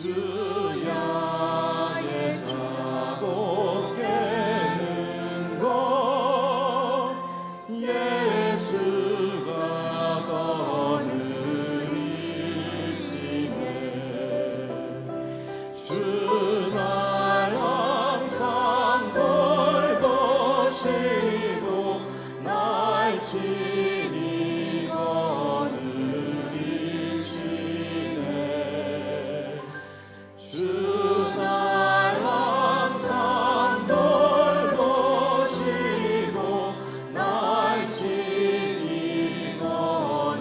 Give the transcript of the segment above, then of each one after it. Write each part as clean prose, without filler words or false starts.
주야의 자고 깨는 것 예수가 거느리시네. 주 날 항상 돌보시고 날 친히 거느리시네. 주 날 항상 돌보시고 날 친히 거느리시네.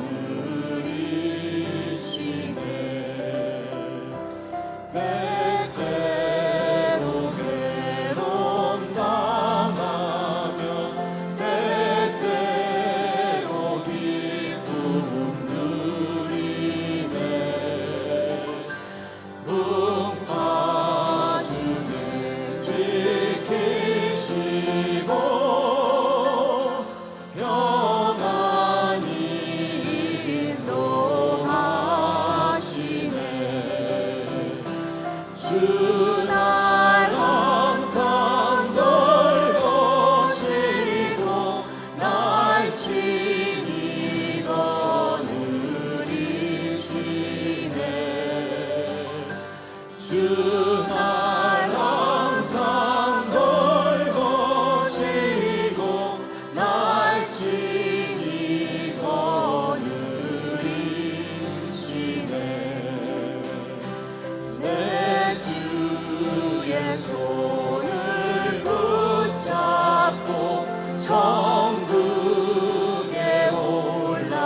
때때로 괴로움 당하며 때때로 기쁨 누리네. 북파주는 지키시고 평안히 인도하시네. 주 날 항상 돌보시고 날 친히 거느리시네. 주 날 항상 돌보시고 날 친히 거느리시네. 내 주의 손을 붙잡고 천국에 올라가겠네.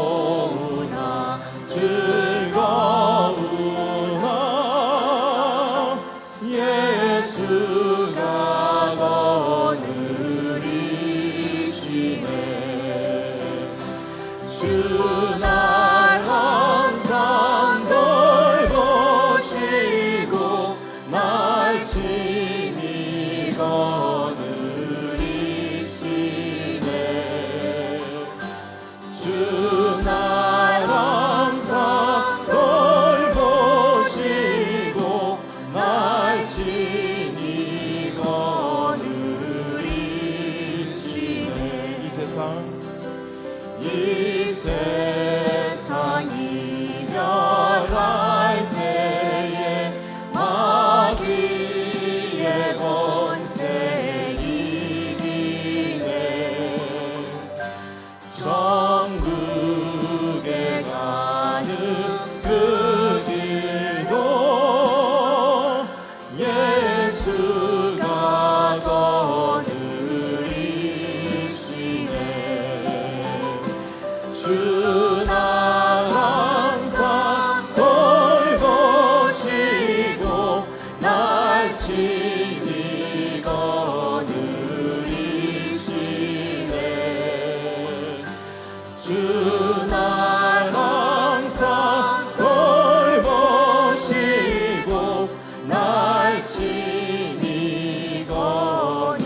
괴로우나 즐거우나 예수가 거느리시네. 주 날 항상 돌보시고 날 친히 거느리시네. 주 날 항상 돌보시고 날 친히 거느리시네. 이 세상 이별할 때에 마귀의 권세 이기네. 천국에 가는 그 길도 예수가 거느리시네. 주 날 항상 돌보시고 날 친히 거느리시네. 주 날 항상 돌보시고 날 친히 거느리시네.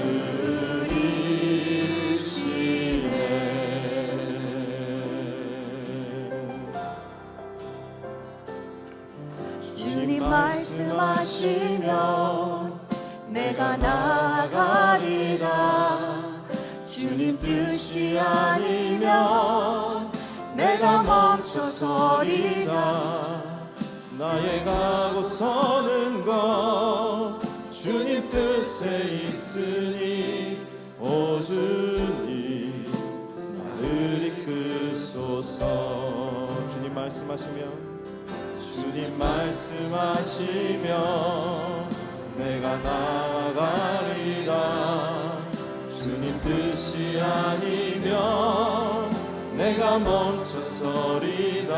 주님 말씀하시면 내가 나가리라. 주님 뜻이 아니면 내가 멈춰서리라. 나의 가고 서는 것 주님 뜻에 있으니 오 주님 나를 이끄소서. 주님 말씀하시면 내가 나가리라. 주님 뜻이 아니면 내가 멈춰서리라.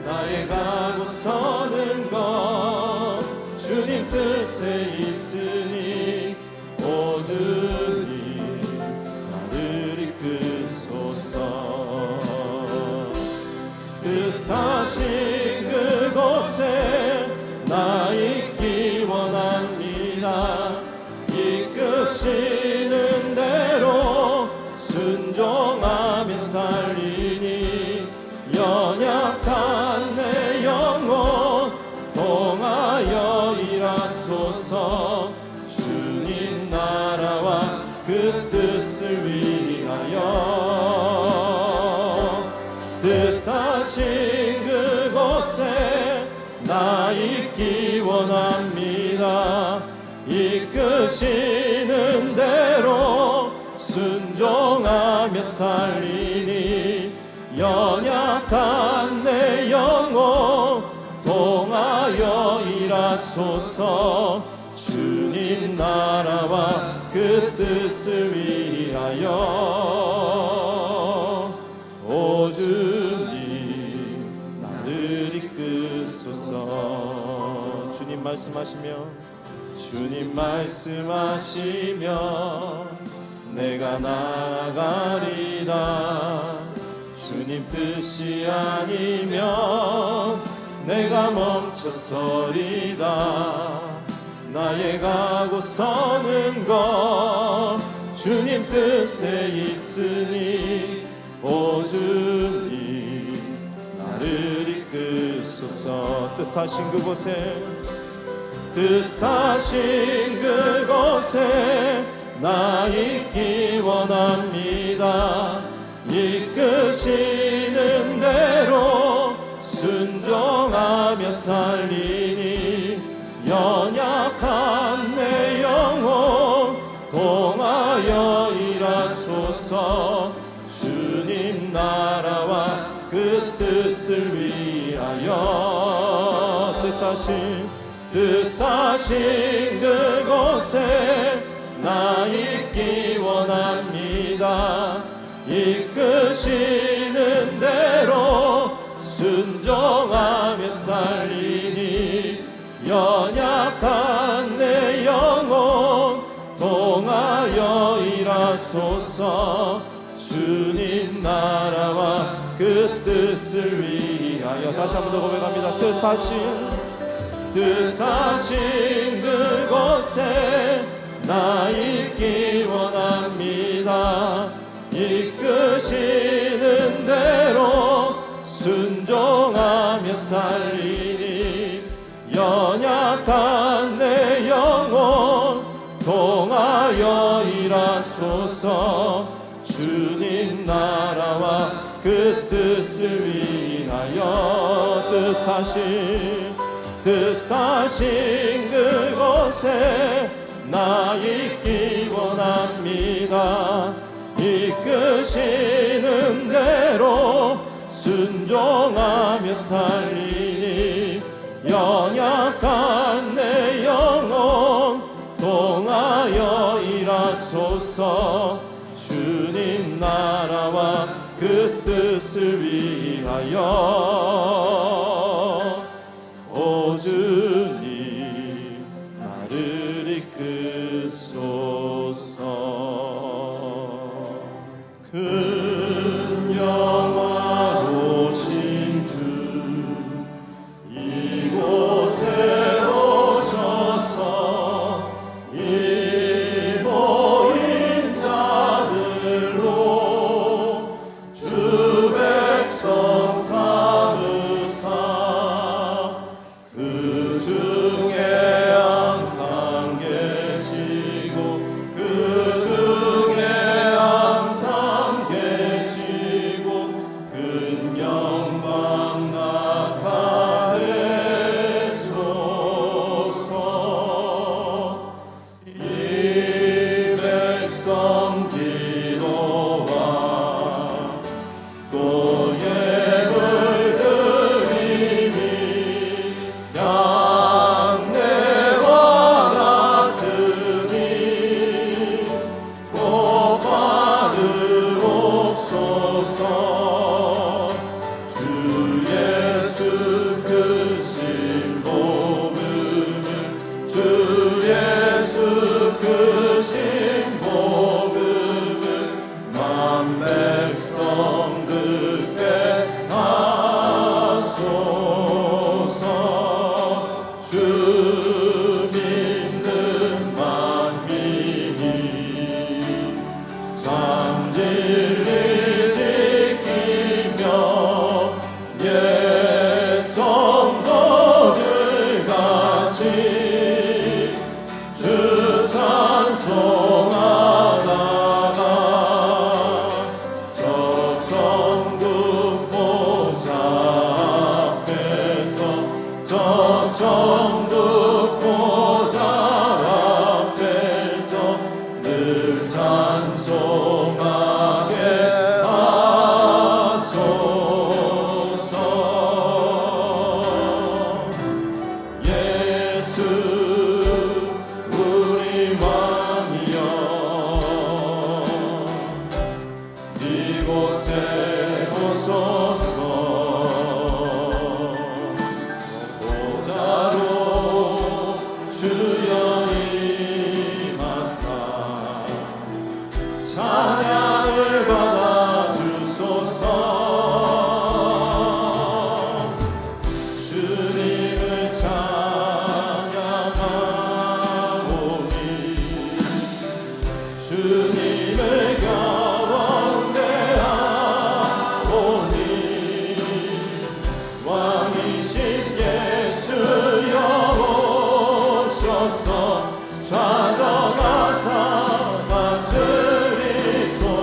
나의 가고 서는 것 주님 뜻에 있으니 오 주님 나를 이끄소서. 뜻하신 그곳에 나 있기 원합니다. 이끄시는 대로 순종하며 뜻을 위하여 뜻하신 그곳에 나 있기 원합니다. 이끄시는 대로 순종하며 살리니 연약한 내 영혼 통하여 일하소서. 주님 나라와 그 뜻을 위하여 오 주님 나를 이끄소서. 주님 말씀하시며 내가 나아가리다. 주님 뜻이 아니면 내가 멈춰서리다. 나의 가고 서는 것 주님 뜻에 있으니 오 주님 나를 이끄소서. 뜻하신 그곳에 나 있기 원합니다. 이끄시는 대로 순종하며 살리니 연약한 내 영혼 통하여 일하소서. 주님 나라와 그 뜻을 위하여 뜻하신 그곳에 나 있기 원합니다. 이끄시는 대로 순종하며 살리니 연약한 내 영혼 통하여 일하소서. 주님 나라와 그 뜻을 위하여 다시 한 번 더 고백합니다. 뜻하신 그곳에 나 있기 원합니다. 이끄시는 대로 순종하며 살리니 연약한 내 영혼 통하여 일하소서. 주님 나라와 그 뜻을 위하여 뜻하신 그곳에 나 있기 원합니다. 이끄시는 대로 순종하며 살리니 연약한 내 영혼 통하여 일하소서. 주님 나라와 그 뜻을 위하여 오 주님 나를 이끄소서. 큰 영화로신 주 이곳에 오셔서 이 모인 자들로 주 백성 삼으사 그 중에 항상 계시고 그 중에 항상 계시고 찬양을 받아 주소서. 주님을 찬양하오니 주님을 가운데하오니 왕이신 예수여 오셔서 좌정하사 다스리소서.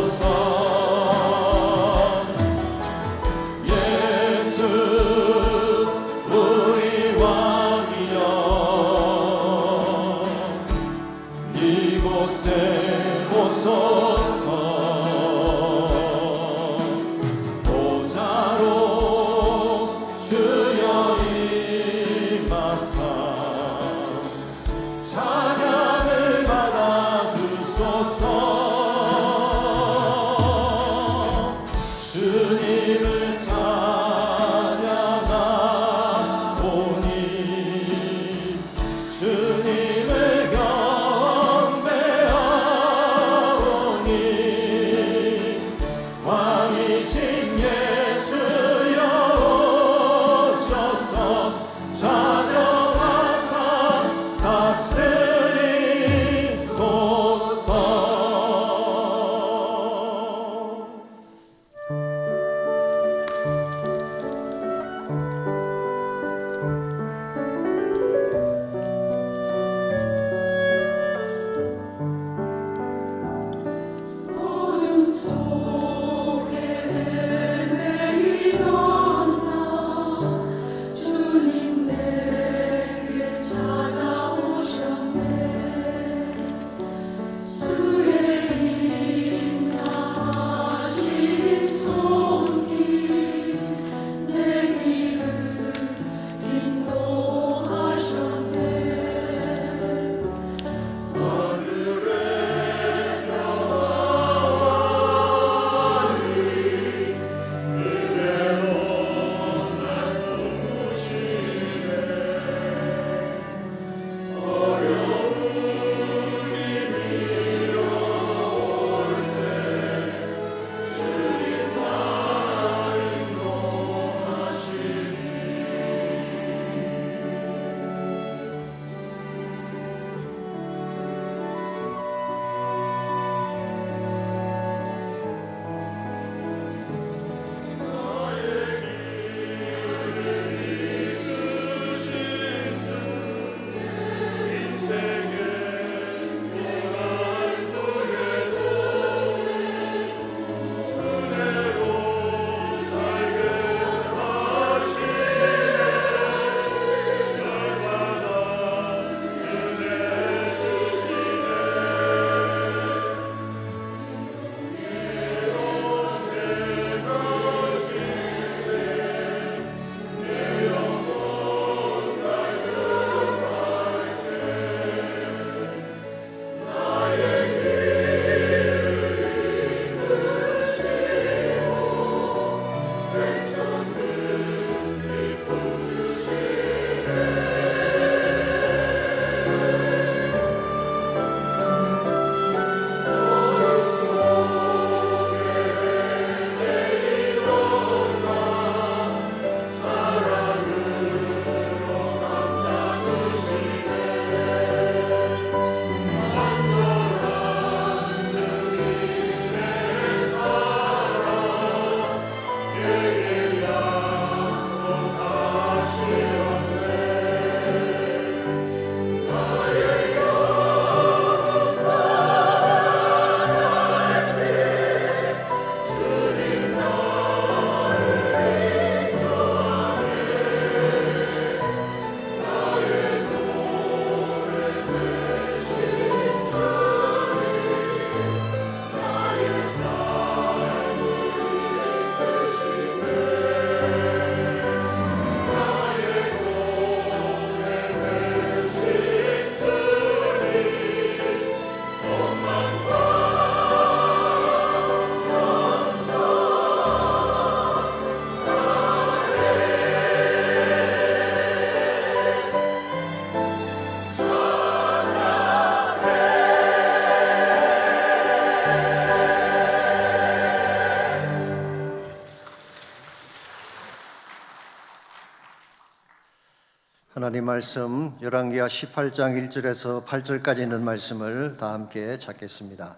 하나님 말씀 열왕기하 18장 1절에서 8절까지 있는 말씀을 다 함께 찾겠습니다.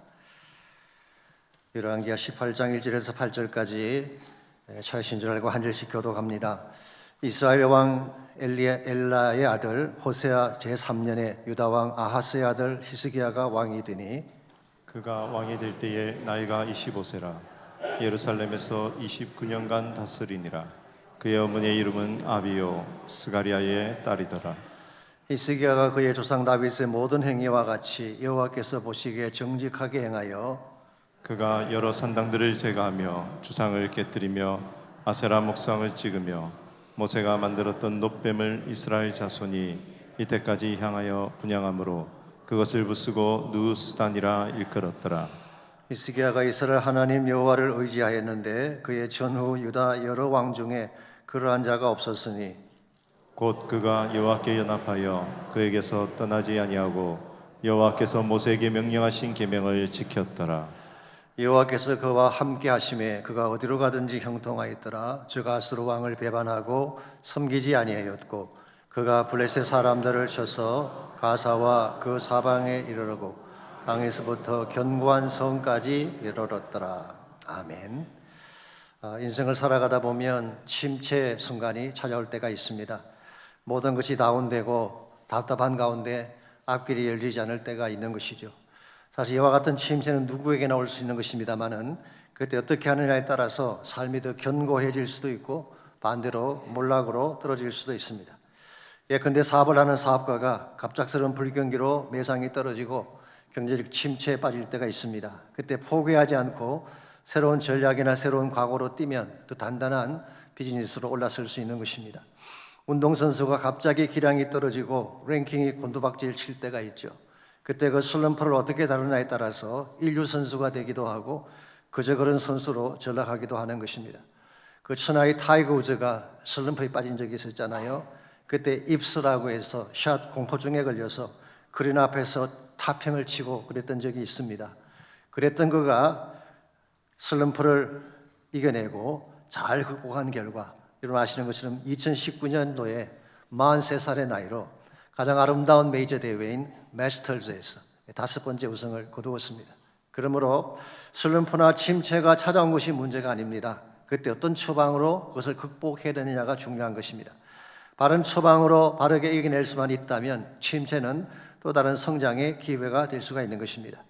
열왕기하 18장 1절에서 8절까지 처하신 줄 알고 한 절씩 교독합니다. 이스라엘 왕 엘라의 아들 호세아 제3년에 유다 왕 아하스의 아들 히스기야가 왕이 되니 그가 왕이 될 때에 나이가 25세라 예루살렘에서 29년간 다스리니라. 그의 어머니의 이름은 아비요 스가리아의 딸이더라. 히스기야가 그의 조상 다윗의 모든 행위와 같이 여호와께서 보시기에 정직하게 행하여 그가 여러 산당들을 제거하며 주상을 깨뜨리며 아세라 목상을 찍으며 모세가 만들었던 놋뱀을 이스라엘 자손이 이때까지 향하여 분향함으로 그것을 부수고 누스단이라 일컬었더라. 히스기야가 이스라엘 하나님 여호와를 의지하였는데 그의 전후 유다 여러 왕 중에 그러한 자가 없었으니 곧 그가 여호와께 연합하여 그에게서 떠나지 아니하고 여호와께서 모세에게 명령하신 계명을 지켰더라. 여호와께서 그와 함께 하심에 그가 어디로 가든지 형통하였더라. 즉 아수르 왕을 배반하고 섬기지 아니하였고 그가 블레셋 사람들을 쳐서 가사와 그 사방에 이르르고 땅에서부터 견고한 성까지 이르렀더라. 아멘. 인생을 살아가다 보면 침체 순간이 찾아올 때가 있습니다. 모든 것이 다운되고 답답한 가운데 앞길이 열리지 않을 때가 있는 것이죠. 사실 이와 같은 침체는 누구에게나 올 수 있는 것입니다만은 그때 어떻게 하느냐에 따라서 삶이 더 견고해질 수도 있고 반대로 몰락으로 떨어질 수도 있습니다. 예컨대 사업을 하는 사업가가 갑작스러운 불경기로 매상이 떨어지고 경제적 침체에 빠질 때가 있습니다. 그때 포기하지 않고 새로운 전략이나 새로운 각오로 뛰면 더 단단한 비즈니스로 올라설 수 있는 것입니다. 운동선수가 갑자기 기량이 떨어지고 랭킹이 곤두박질 칠 때가 있죠. 그때 그 슬럼프를 어떻게 다루냐에 따라서 인류 선수가 되기도 하고 그저 그런 선수로 전락하기도 하는 것입니다. 그 천하의 타이거 우즈가 슬럼프에 빠진 적이 있었잖아요. 그때 입스라고 해서 샷 공포증에 걸려서 그린 앞에서 타평을 치고 그랬던 적이 있습니다. 그랬던 그가 슬럼프를 이겨내고 잘 극복한 결과 여러분 아시는 것처럼 2019년도에 43살의 나이로 가장 아름다운 메이저 대회인 마스터즈에서 5번째 우승을 거두었습니다. 그러므로 슬럼프나 침체가 찾아온 것이 문제가 아닙니다. 그때 어떤 처방으로 그것을 극복해야 되느냐가 중요한 것입니다. 바른 처방으로 바르게 이겨낼 수만 있다면 침체는 또 다른 성장의 기회가 될 수가 있는 것입니다.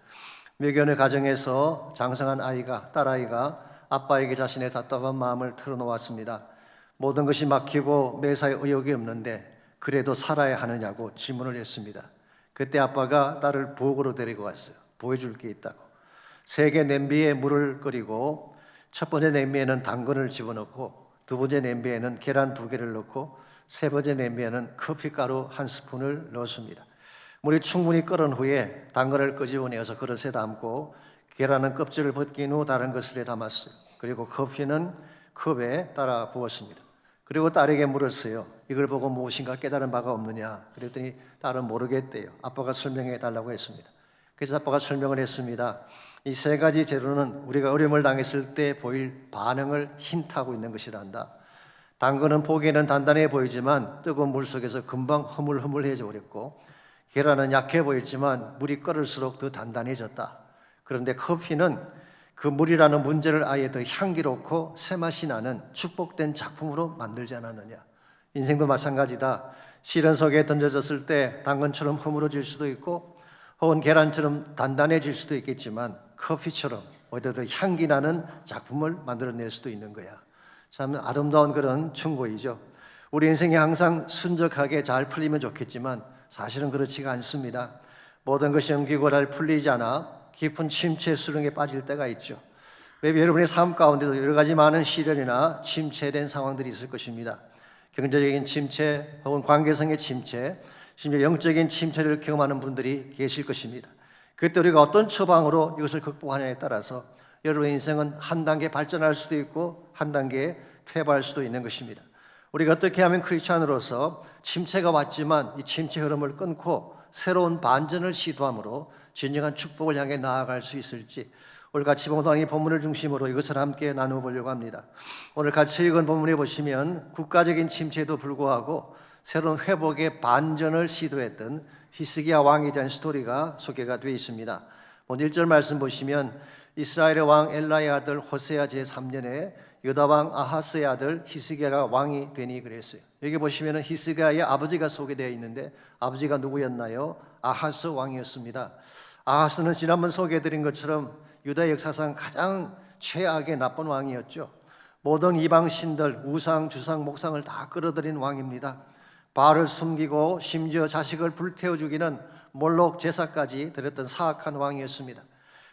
미견의 가정에서 장성한 아이가, 딸아이가 아빠에게 자신의 답답한 마음을 털어놓았습니다. 모든 것이 막히고 매사에 의욕이 없는데 그래도 살아야 하느냐고 질문을 했습니다. 그때 아빠가 딸을 부엌으로 데리고 왔어요. 보여줄 게 있다고. 3개 냄비에 물을 끓이고 첫 번째 냄비에는 당근을 집어넣고 두 번째 냄비에는 계란 2개를 넣고 세 번째 냄비에는 커피가루 1스푼을 넣었습니다. 물이 충분히 끓은 후에 당근을 끄집어내어서 그릇에 담고 계란은 껍질을 벗긴 후 다른 그릇에 담았어요. 그리고 커피는 컵에 따라 부었습니다. 그리고 딸에게 물었어요. 이걸 보고 무엇인가 깨달은 바가 없느냐? 그랬더니 딸은 모르겠대요. 아빠가 설명해 달라고 했습니다. 그래서 아빠가 설명을 했습니다. 이 3가지 재료는 우리가 어려움을 당했을 때 보일 반응을 힌트하고 있는 것이란다. 당근은 보기에는 단단해 보이지만 뜨거운 물 속에서 금방 허물허물해져 버렸고 계란은 약해 보였지만 물이 끓을수록 더 단단해졌다. 그런데 커피는 그 물이라는 문제를 아예 더 향기롭고 새맛이 나는 축복된 작품으로 만들지 않았느냐. 인생도 마찬가지다. 시련 속에 던져졌을 때 당근처럼 허물어질 수도 있고 혹은 계란처럼 단단해질 수도 있겠지만 커피처럼 오히려 더 향기 나는 작품을 만들어낼 수도 있는 거야. 참 아름다운 그런 충고이죠. 우리 인생이 항상 순적하게 잘 풀리면 좋겠지만 사실은 그렇지가 않습니다. 모든 것이 엉키고 잘 풀리지 않아 깊은 침체 수렁에 빠질 때가 있죠. 왜 여러분의 삶 가운데도 여러 가지 많은 시련이나 침체된 상황들이 있을 것입니다. 경제적인 침체 혹은 관계성의 침체, 심지어 영적인 침체를 경험하는 분들이 계실 것입니다. 그때 우리가 어떤 처방으로 이것을 극복하냐에 따라서 여러분의 인생은 한 단계 발전할 수도 있고 한 단계 퇴보할 수도 있는 것입니다. 우리가 어떻게 하면 크리스찬으로서 침체가 왔지만 이 침체 흐름을 끊고 새로운 반전을 시도함으로 진정한 축복을 향해 나아갈 수 있을지 오늘 같이 봉독한 이 본문을 중심으로 이것을 함께 나누어 보려고 합니다. 오늘 같이 읽은 본문에 보시면 국가적인 침체에도 불구하고 새로운 회복의 반전을 시도했던 히스기야 왕에 대한 스토리가 소개가 되어 있습니다. 오늘 1절 말씀 보시면 이스라엘의 왕 엘라의 아들 호세아 제3년에 유다 왕 아하스의 아들 히스기야가 왕이 되니 그랬어요. 여기 보시면 히스기야의 아버지가 소개되어 있는데 아버지가 누구였나요? 아하스 왕이었습니다. 아하스는 지난번 소개해드린 것처럼 유다 역사상 가장 최악의 나쁜 왕이었죠. 모든 이방 신들, 우상, 주상, 목상을 다 끌어들인 왕입니다. 바알을 숨기고 심지어 자식을 불태워 죽이는 몰록 제사까지 드렸던 사악한 왕이었습니다.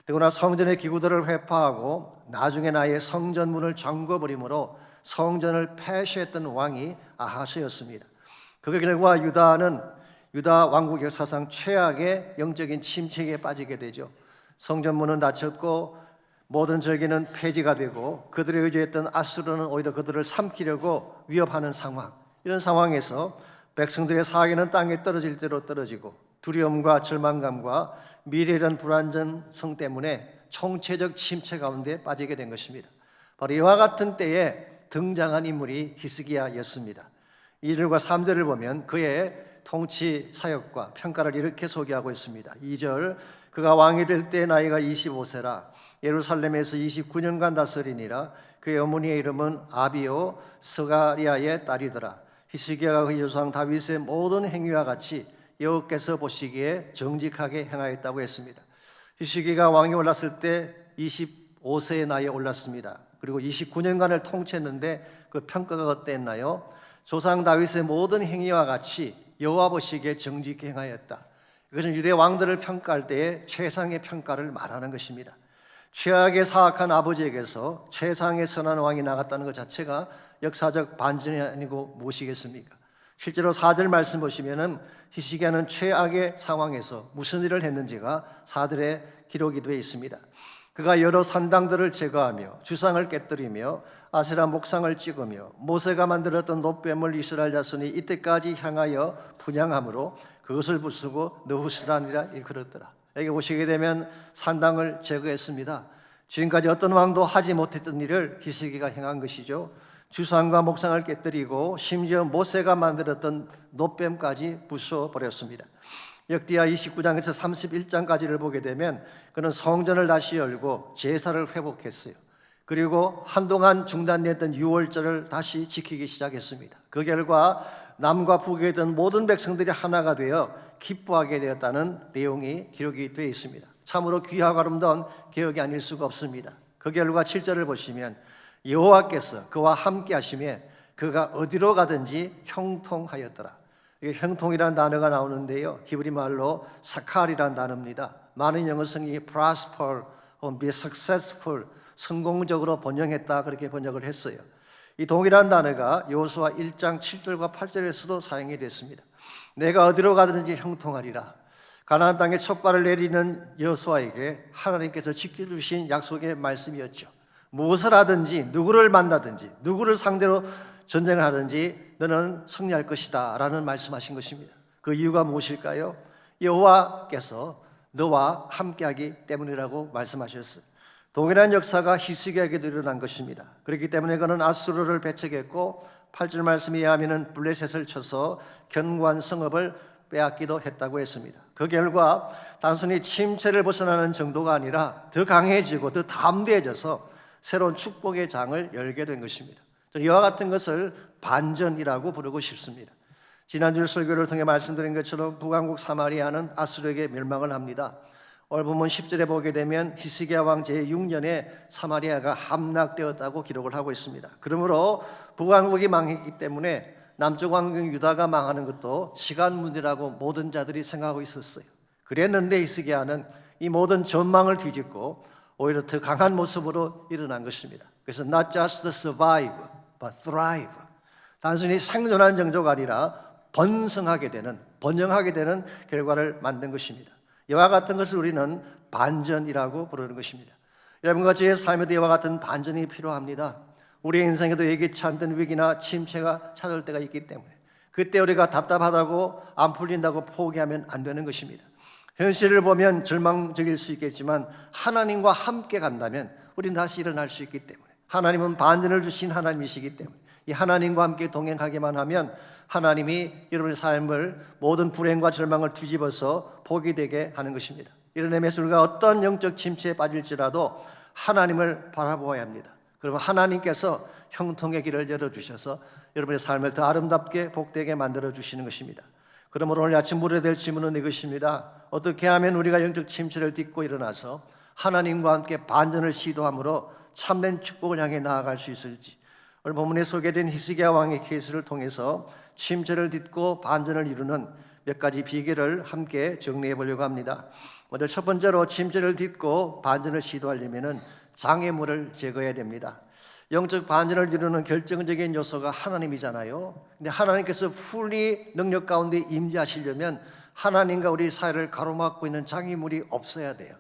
더구나 성전의 기구들을 회파하고 나중에 아예 성전문을 잠궈버림으로 성전을 폐쇄했던 왕이 아하스였습니다. 그 결과 유다 왕국 역사상 최악의 영적인 침체에 빠지게 되죠. 성전문은 닫혔고 모든 절기는 폐지가 되고 그들이 의지했던 아수르는 오히려 그들을 삼키려고 위협하는 상황. 이런 상황에서 백성들의 사기는 땅에 떨어질 대로 떨어지고 두려움과 절망감과 미래에 대한 불안정성 때문에 총체적 침체 가운데 빠지게 된 것입니다. 바로 이와 같은 때에 등장한 인물이 히스기야였습니다. 2절과 3절을 보면 그의 통치 사역과 평가를 이렇게 소개하고 있습니다. 2절, 그가 왕이 될 때 나이가 25세라 예루살렘에서 29년간 다스리니라. 그의 어머니의 이름은 아비오 스가리아의 딸이더라. 히스기야가 그의 조상 다윗의 모든 행위와 같이 여호와께서 보시기에 정직하게 행하였다고 했습니다. 히스기야가 왕이 올랐을 때 25세의 나이에 올랐습니다. 그리고 29년간을 통치했는데 그 평가가 어땠나요? 조상 다윗의 모든 행위와 같이 여호와 보시기에 정직히 행하였다. 이것은 유대 왕들을 평가할 때의 최상의 평가를 말하는 것입니다. 최악의 사악한 아버지에게서 최상의 선한 왕이 나갔다는 것 자체가 역사적 반전이 아니고 무엇이겠습니까? 실제로 4절 말씀 보시면은 히스기야는 최악의 상황에서 무슨 일을 했는지가 4절에 기록이 되어 있습니다. 그가 여러 산당들을 제거하며 주상을 깨뜨리며 아세라 목상을 찍으며 모세가 만들었던 놋뱀을 이스라엘 자손이 이때까지 향하여 분향함으로 그것을 부수고 느후스란이라 일컬었더라. 여기 보시게 되면 산당을 제거했습니다. 지금까지 어떤 왕도 하지 못했던 일을 히스기야가 행한 것이죠. 주상과 목상을 깨뜨리고 심지어 모세가 만들었던 놋뱀까지 부숴버렸습니다. 역대하 29장에서 31장까지를 보게 되면 그는 성전을 다시 열고 제사를 회복했어요. 그리고 한동안 중단됐던 유월절을 다시 지키기 시작했습니다. 그 결과 남과 북에 있던 모든 백성들이 하나가 되어 기뻐하게 되었다는 내용이 기록이 되어 있습니다. 참으로 귀하고 아름다운 개혁이 아닐 수가 없습니다. 그 결과 7절을 보시면 여호와께서 그와 함께 하심에 그가 어디로 가든지 형통하였더라. 이게 형통이라는 단어가 나오는데요, 히브리 말로 사칼이라는 단어입니다. 많은 영어 성경이 prosper, be successful, 성공적으로 번영했다 그렇게 번역을 했어요. 이 동일한 단어가 여호수아 1장 7절과 8절에서도 사용이 됐습니다. 내가 어디로 가든지 형통하리라. 가나안 땅에 첫 발을 내리는 여호수아에게 하나님께서 지켜주신 약속의 말씀이었죠. 무엇을 하든지 누구를 만나든지 누구를 상대로 전쟁을 하든지 너는 승리할 것이다 라는 말씀하신 것입니다. 그 이유가 무엇일까요? 여호와께서 너와 함께하기 때문이라고 말씀하셨어요. 동일한 역사가 히스기야에게도 일어난 것입니다. 그렇기 때문에 그는 아수르를 배척했고 8절 말씀에 의하면 블레셋을 쳐서 견고한 성읍을 빼앗기도 했다고 했습니다. 그 결과 단순히 침체를 벗어나는 정도가 아니라 더 강해지고 더 담대해져서 새로운 축복의 장을 열게 된 것입니다. 이와 같은 것을 반전이라고 부르고 싶습니다. 지난주 설교를 통해 말씀드린 것처럼 북왕국 사마리아는 아수르에게 멸망을 합니다. 오늘 본문 10절에 보게 되면 히스기야 왕 제6년에 사마리아가 함락되었다고 기록을 하고 있습니다. 그러므로 북왕국이 망했기 때문에 남쪽 왕국 유다가 망하는 것도 시간 문제라고 모든 자들이 생각하고 있었어요. 그랬는데 히스기야는 이 모든 전망을 뒤집고 오히려 더 강한 모습으로 일어난 것입니다. 그래서 not just survive, but thrive. 단순히 생존한 정도가 아니라 번성하게 되는, 번영하게 되는 결과를 만든 것입니다. 이와 같은 것을 우리는 반전이라고 부르는 것입니다. 여러분과 저의 삶에도 이와 같은 반전이 필요합니다. 우리의 인생에도 예기치 않던 위기나 침체가 찾아올 때가 있기 때문에 그때 우리가 답답하다고 안 풀린다고 포기하면 안 되는 것입니다. 현실을 보면 절망적일 수 있겠지만 하나님과 함께 간다면 우리는 다시 일어날 수 있기 때문에 하나님은 반전을 주신 하나님이시기 때문에 이 하나님과 함께 동행하기만 하면 하나님이 여러분의 삶을 모든 불행과 절망을 뒤집어서 복이 되게 하는 것입니다. 이런 의미에서 우리가 어떤 영적 침체에 빠질지라도 하나님을 바라보아야 합니다. 그러면 하나님께서 형통의 길을 열어주셔서 여러분의 삶을 더 아름답게 복되게 만들어 주시는 것입니다. 그러므로 오늘 아침 물어야 될 질문은 이것입니다. 어떻게 하면 우리가 영적 침체를 딛고 일어나서 하나님과 함께 반전을 시도함으로 참된 축복을 향해 나아갈 수 있을지, 오늘 본문에 소개된 히스기야 왕의 케이스를 통해서 침체를 딛고 반전을 이루는 몇 가지 비결을 함께 정리해 보려고 합니다. 먼저 첫 번째로 침체를 딛고 반전을 시도하려면 장애물을 제거해야 됩니다. 영적 반전을 이루는 결정적인 요소가 하나님이잖아요. 근데 하나님께서 풀리 능력 가운데 임재하시려면 하나님과 우리 사이를 가로막고 있는 장애물이 없어야 돼요.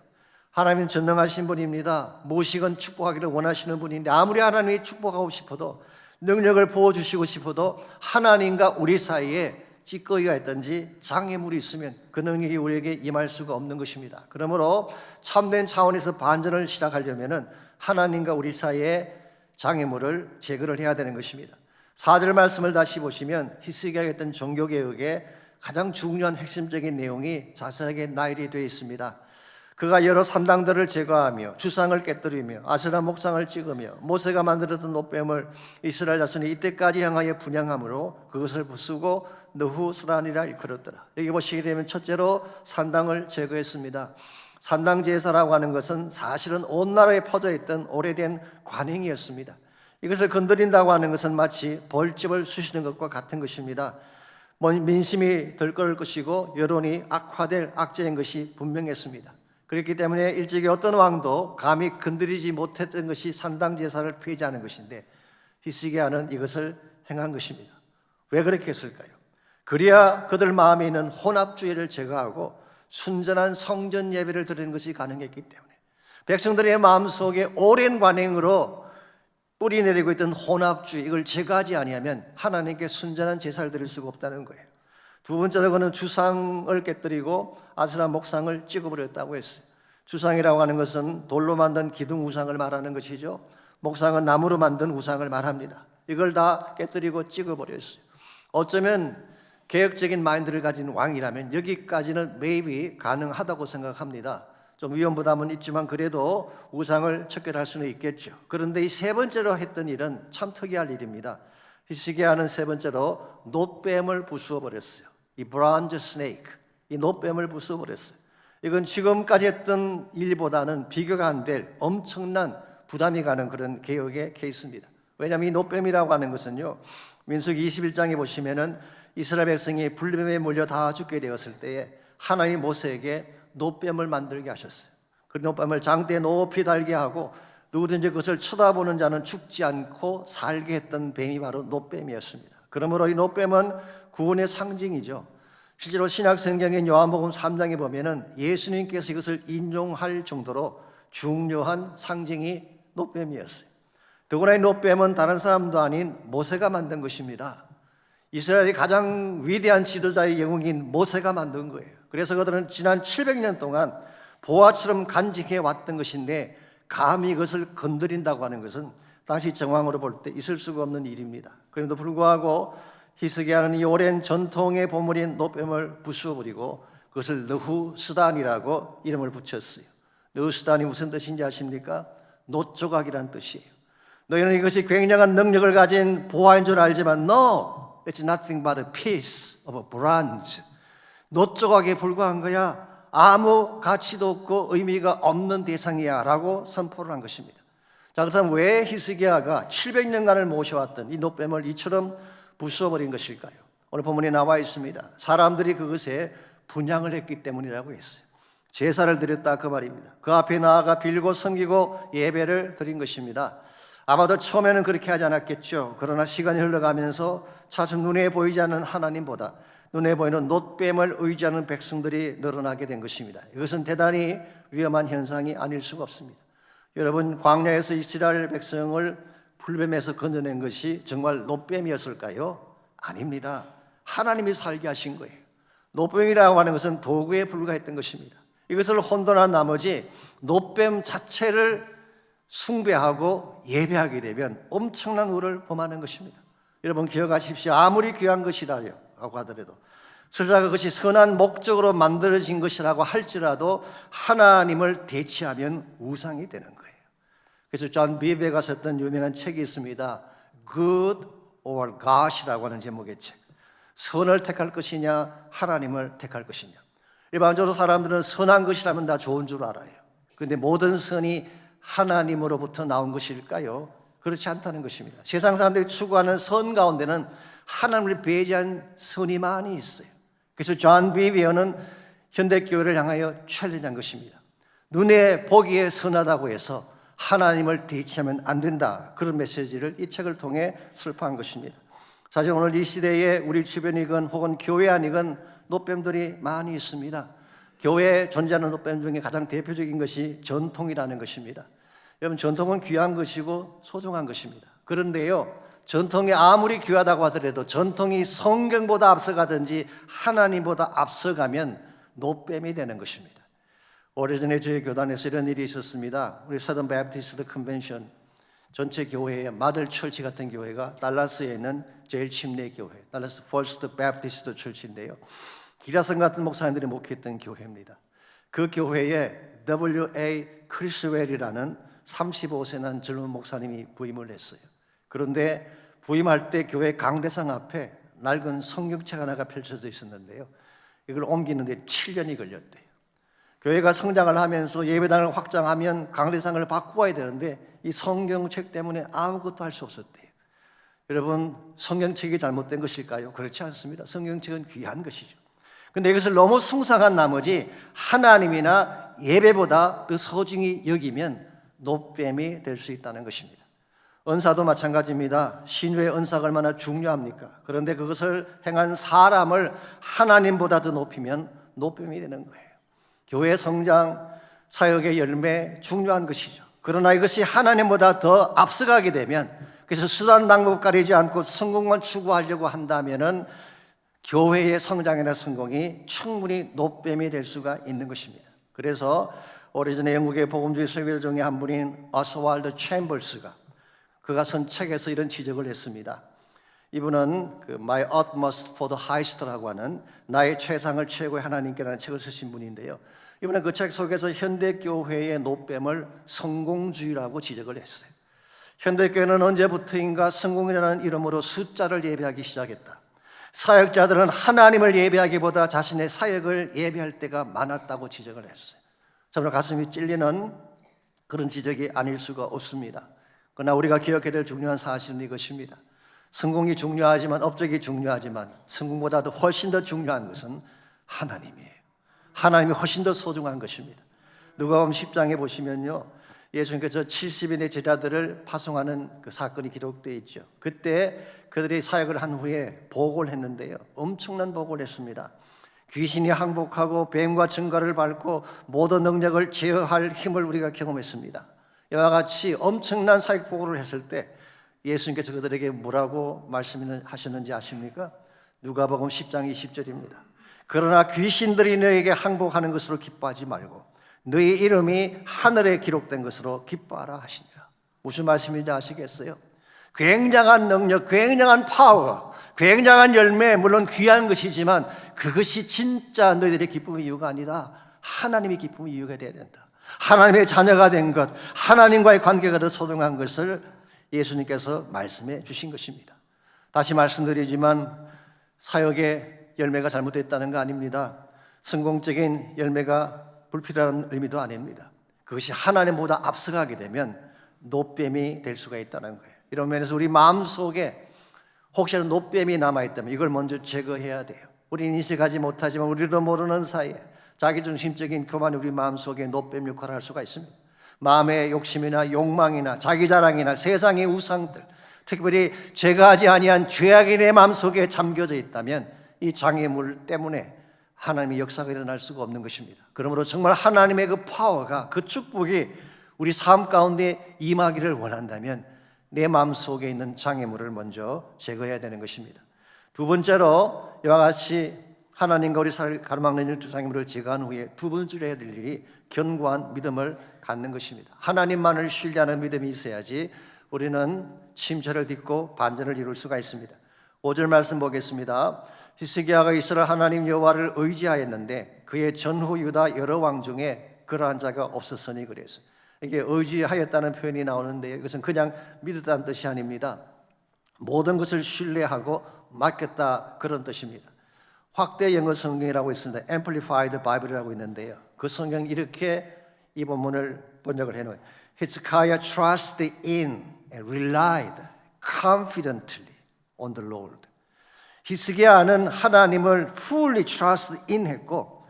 하나님은 전능하신 분입니다. 무엇이건 축복하기를 원하시는 분인데 아무리 하나님이 축복하고 싶어도, 능력을 부어주시고 싶어도 하나님과 우리 사이에 찌꺼기가 있든지 장애물이 있으면 그 능력이 우리에게 임할 수가 없는 것입니다. 그러므로 참된 차원에서 반전을 시작하려면 하나님과 우리 사이에 장애물을 제거를 해야 되는 것입니다. 4절 말씀을 다시 보시면 히스기야가 했던 종교개혁의 가장 중요한 핵심적인 내용이 자세하게 나열이 되어 있습니다. 그가 여러 산당들을 제거하며 주상을 깨뜨리며 아세라 목상을 찍으며 모세가 만들었던 노뱀을 이스라엘 자손이 이때까지 향하여 분향함으로 그것을 부수고 느후스란이라 일컬었더라. 여기 보시게 되면 첫째로 산당을 제거했습니다. 산당 제사라고 하는 것은 사실은 온 나라에 퍼져 있던 오래된 관행이었습니다. 이것을 건드린다고 하는 것은 마치 벌집을 쑤시는 것과 같은 것입니다. 민심이 덜끓을 것이고 여론이 악화될 악재인 것이 분명했습니다. 그렇기 때문에 일찍이 어떤 왕도 감히 건드리지 못했던 것이 산당 제사를 폐지하는 것인데 히스기야는 이것을 행한 것입니다. 왜 그렇게 했을까요? 그래야 그들 마음에 있는 혼합주의를 제거하고 순전한 성전 예배를 드리는 것이 가능했기 때문에, 백성들의 마음속에 오랜 관행으로 뿌리내리고 있던 혼합주의, 이걸 제거하지 아니하면 하나님께 순전한 제사를 드릴 수가 없다는 거예요. 두 번째로 그는 주상을 깨뜨리고 아세라 목상을 찍어버렸다고 했어요. 주상이라고 하는 것은 돌로 만든 기둥 우상을 말하는 것이죠. 목상은 나무로 만든 우상을 말합니다. 이걸 다 깨뜨리고 찍어버렸어요. 어쩌면 개혁적인 마인드를 가진 왕이라면 여기까지는 maybe 가능하다고 생각합니다. 좀 위험 부담은 있지만 그래도 우상을 척결할 수는 있겠죠. 그런데 이 세 번째로 했던 일은 참 특이할 일입니다. 히스기야는 세 번째로 놋뱀을 부수어 버렸어요. 이 브론즈 스네이크, 이 놋뱀을 부수어 버렸어요. 이건 지금까지 했던 일보다는 비교가 안 될 엄청난 부담이 가는 그런 개혁의 케이스입니다. 왜냐하면 이 놋뱀이라고 하는 것은요, 민수기 21장에 보시면은 이스라엘 백성이 불뱀에 물려 다 죽게 되었을 때에 하나님 모세에게 놋뱀을 만들게 하셨어요. 그 놋뱀을 장대에 높이 달게 하고 누구든지 그것을 쳐다보는 자는 죽지 않고 살게 했던 뱀이 바로 놋뱀이었습니다. 그러므로 이 놋뱀은 구원의 상징이죠. 실제로 신약 성경인 요한복음 3장에 보면은 예수님께서 이것을 인용할 정도로 중요한 상징이 놋뱀이었어요. 더구나 이 놋뱀은 다른 사람도 아닌 모세가 만든 것입니다. 이스라엘이 가장 위대한 지도자의 영웅인 모세가 만든 거예요. 그래서 그들은 지난 700년 동안 보화처럼 간직해 왔던 것인데 감히 이것을 건드린다고 하는 것은 당시 정황으로 볼 때 있을 수가 없는 일입니다. 그럼에도 불구하고 히스기야는 이 오랜 전통의 보물인 놋뱀을 부수어버리고 그것을 느후스단이라고 이름을 붙였어요. 느후스단이 무슨 뜻인지 아십니까? 놋조각이라는 뜻이에요. 너희는 이것이 굉장한 능력을 가진 보화인 줄 알지만 No! It's nothing but a piece of bronze. 놋조각에 불과한 거야. 아무 가치도 없고 의미가 없는 대상이야 라고 선포를 한 것입니다. 자, 그렇다면 왜 히스기야가 700년간을 모셔왔던 이 놋뱀을 이처럼 부숴버린 것일까요? 오늘 본문에 나와 있습니다. 사람들이 그것에 분향을 했기 때문이라고 했어요. 제사를 드렸다 그 말입니다. 그 앞에 나아가 빌고 섬기고 예배를 드린 것입니다. 아마도 처음에는 그렇게 하지 않았겠죠. 그러나 시간이 흘러가면서 차츰 눈에 보이지 않는 하나님보다 눈에 보이는 놋뱀을 의지하는 백성들이 늘어나게 된 것입니다. 이것은 대단히 위험한 현상이 아닐 수가 없습니다. 여러분, 광야에서 이스라엘 백성을 불뱀에서 건져낸 것이 정말 놋뱀이었을까요? 아닙니다. 하나님이 살게 하신 거예요. 놋뱀이라고 하는 것은 도구에 불과했던 것입니다. 이것을 혼돈한 나머지 놋뱀 자체를 숭배하고 예배하게 되면 엄청난 우를 범하는 것입니다. 여러분 기억하십시오. 아무리 귀한 것이라고 하더라도 설사 그것이 선한 목적으로 만들어진 것이라고 할지라도 하나님을 대체하면 우상이 되는 거예요. 그래서 존 비베가 썼던 유명한 책이 있습니다. Good or God이라고 하는 제목의 책. 선을 택할 것이냐 하나님을 택할 것이냐. 일반적으로 사람들은 선한 것이라면 다 좋은 줄 알아요. 그런데 모든 선이 하나님으로부터 나온 것일까요? 그렇지 않다는 것입니다. 세상 사람들이 추구하는 선 가운데는 하나님을 배제한 선이 많이 있어요. 그래서 존 비비어는 현대교회를 향하여 챌린지한 것입니다. 눈에 보기에 선하다고 해서 하나님을 대체하면 안 된다. 그런 메시지를 이 책을 통해 출판한 것입니다. 사실 오늘 이 시대에 우리 주변이건 혹은 교회 안이건 노뱀들이 많이 있습니다. 교회에 존재하는 노뱀 중에 가장 대표적인 것이 전통이라는 것입니다. 여러분 전통은 귀한 것이고 소중한 것입니다. 그런데요, 전통이 아무리 귀하다고 하더라도 전통이 성경보다 앞서가든지 하나님보다 앞서가면 노뱀이 되는 것입니다. 오래전에 저희 교단에서 이런 일이 있었습니다. 우리 서던 베프티스트 컨벤션 전체 교회의 마들 철치 같은 교회가 달라스에 있는 제일 침례 교회, 달라스 퍼스트 베프티스트 철치인데요. 기라성 같은 목사님들이 목회했던 교회입니다. 그 교회에 W.A. 크리스웰이라는 35세 난 젊은 목사님이 부임을 했어요. 그런데 부임할 때 교회 강대상 앞에 낡은 성경책 하나가 펼쳐져 있었는데요. 이걸 옮기는데 7년이 걸렸대요. 교회가 성장을 하면서 예배당을 확장하면 강대상을 바꾸어야 되는데 이 성경책 때문에 아무것도 할 수 없었대요. 여러분, 성경책이 잘못된 것일까요? 그렇지 않습니다. 성경책은 귀한 것이죠. 근데 이것을 너무 숭상한 나머지 하나님이나 예배보다 더 소중히 여기면 노뱀이 될 수 있다는 것입니다. 은사도 마찬가지입니다. 신유의 은사가 얼마나 중요합니까? 그런데 그것을 행한 사람을 하나님보다 더 높이면 노뱀이 되는 거예요. 교회 성장, 사역의 열매 중요한 것이죠. 그러나 이것이 하나님보다 더 앞서가게 되면, 그래서 수단 방법 가리지 않고 성공만 추구하려고 한다면은 교회의 성장이나 성공이 충분히 노뱀이 될 수가 있는 것입니다. 그래서 오래전에 영국의 복음주의 설교자 중에 한 분인 어스왈드 챔버스가 그가 쓴 책에서 이런 지적을 했습니다. 이분은 My Utmost for the Highest라고 하는 나의 최상을 최고의 하나님께라는 책을 쓰신 분인데요. 이분은 그 책 속에서 현대교회의 노뱀을 성공주의라고 지적을 했어요. 현대교회는 언제부터인가 성공이라는 이름으로 숫자를 예배하기 시작했다. 사역자들은 하나님을 예배하기보다 자신의 사역을 예배할 때가 많았다고 지적을 했어요. 정말 가슴이 찔리는 그런 지적이 아닐 수가 없습니다. 그러나 우리가 기억해야 될 중요한 사실은 이것입니다. 성공이 중요하지만, 업적이 중요하지만 성공보다도 훨씬 더 중요한 것은 하나님이에요. 하나님이 훨씬 더 소중한 것입니다. 누가복음 10장에 보시면요, 예수님께서 70인의 제자들을 파송하는 그 사건이 기록되어 있죠. 그때 그들이 사역을 한 후에 보고를 했는데요, 엄청난 보고를 했습니다. 귀신이 항복하고 뱀과 증거를 밟고 모든 능력을 제어할 힘을 우리가 경험했습니다. 이와 같이 엄청난 사역 보고를 했을 때 예수님께서 그들에게 뭐라고 말씀하셨는지 아십니까? 누가복음 10장 20절입니다. 그러나 귀신들이 너에게 항복하는 것으로 기뻐하지 말고 너희 이름이 하늘에 기록된 것으로 기뻐하라 하시니라. 무슨 말씀인지 아시겠어요? 굉장한 능력, 굉장한 파워, 굉장한 열매, 물론 귀한 것이지만 그것이 진짜 너희들의 기쁨의 이유가 아니라 하나님의 기쁨의 이유가 되어야 된다. 하나님의 자녀가 된 것, 하나님과의 관계가 더 소중한 것을 예수님께서 말씀해 주신 것입니다. 다시 말씀드리지만 사역의 열매가 잘못됐다는 거 아닙니다. 성공적인 열매가 불필요한 의미도 아닙니다. 그것이 하나님보다 앞서가게 되면 노뱀이 될 수가 있다는 거예요. 이런 면에서 우리 마음속에 혹시나 노뱀이 남아있다면 이걸 먼저 제거해야 돼요. 우리는 인식하지 못하지만 우리도 모르는 사이에 자기중심적인 교만이 우리 마음속에 노뱀 역할을 할 수가 있습니다. 마음의 욕심이나 욕망이나 자기자랑이나 세상의 우상들, 특별히 죄가 하지 아니한 죄악이 내 마음속에 잠겨져 있다면 이 장애물 때문에 하나님의 역사가 일어날 수가 없는 것입니다. 그러므로 정말 하나님의 그 파워가, 그 축복이 우리 삶 가운데 임하기를 원한다면 내 마음속에 있는 장애물을 먼저 제거해야 되는 것입니다. 두 번째로 이와 같이 하나님과 우리 사를 가로막는 일 두상임으로 제거한 후에 두 번째로 해야 될 일이 견고한 믿음을 갖는 것입니다. 하나님만을 신뢰하는 믿음이 있어야지 우리는 침체를 딛고 반전을 이룰 수가 있습니다. 5절 말씀 보겠습니다. 히스기야가 이스라엘 하나님 여호와를 의지하였는데 그의 전후 유다 여러 왕 중에 그러한 자가 없었으니 그래서 이게 의지하였다는 표현이 나오는데 이것은 그냥 믿었다는 뜻이 아닙니다. 모든 것을 신뢰하고 맡겼다 그런 뜻입니다. 확대 영어 성경이라고 있습니다. Amplified Bible이라고 있는데요. 그 성경 이렇게 이 본문을 번역을 해놓아요. Hezekiah trusted in and relied confidently on the Lord. 히스기야는 하나님을 fully trust in 했고